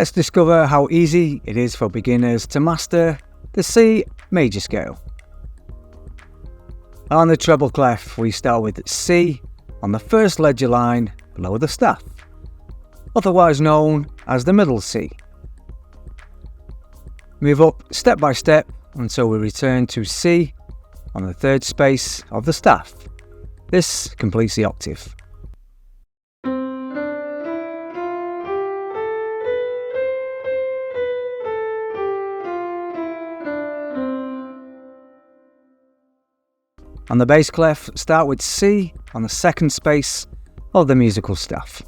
Let's discover how easy it is for beginners to master the C major scale. On the treble clef, we start with C on the first ledger line below the staff, otherwise known as the middle C. Move up step by step until we return to C on the third space of the staff. This completes the octave. On the bass clef, start with C on the second space of the musical staff.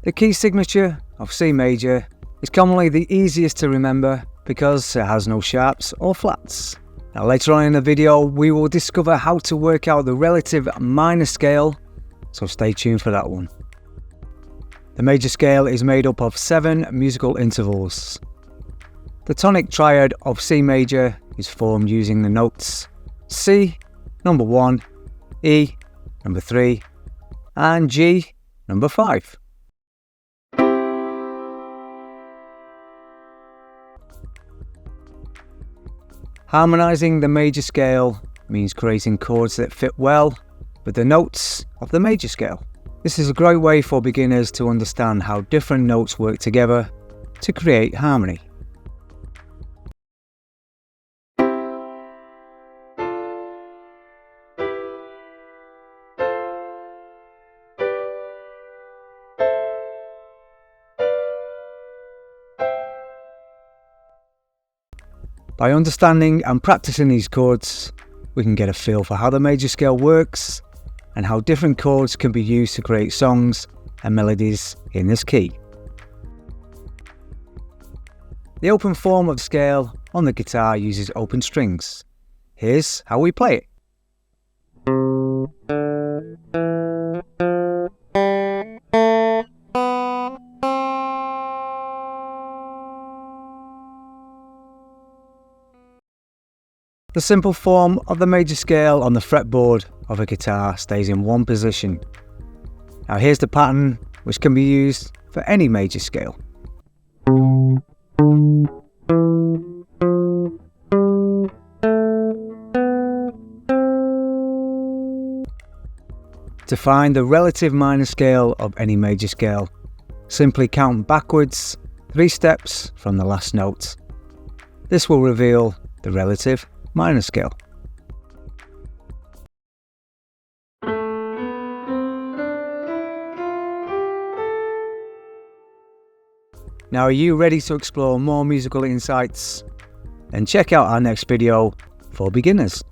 The key signature of C major is commonly the easiest to remember because it has no sharps or flats. Now later on in the video we will discover how to work out the relative minor scale, so stay tuned for that one. The major scale is made up of 7 musical intervals. The tonic triad of C major is formed using the notes C, number 1, E, number 3, and G, number 5. Harmonizing the major scale means creating chords that fit well with the notes of the major scale. This is a great way for beginners to understand how different notes work together to create harmony. By understanding and practicing these chords, we can get a feel for how the major scale works and how different chords can be used to create songs and melodies in this key. The open form of scale on the guitar uses open strings. Here's how we play it. The simple form of the major scale on the fretboard of a guitar stays in one position. Now here's the pattern which can be used for any major scale. To find the relative minor scale of any major scale, simply count backwards 3 steps from the last note. This will reveal the relative minor scale. Now are you ready to explore more musical insights? Then check out our next video for beginners.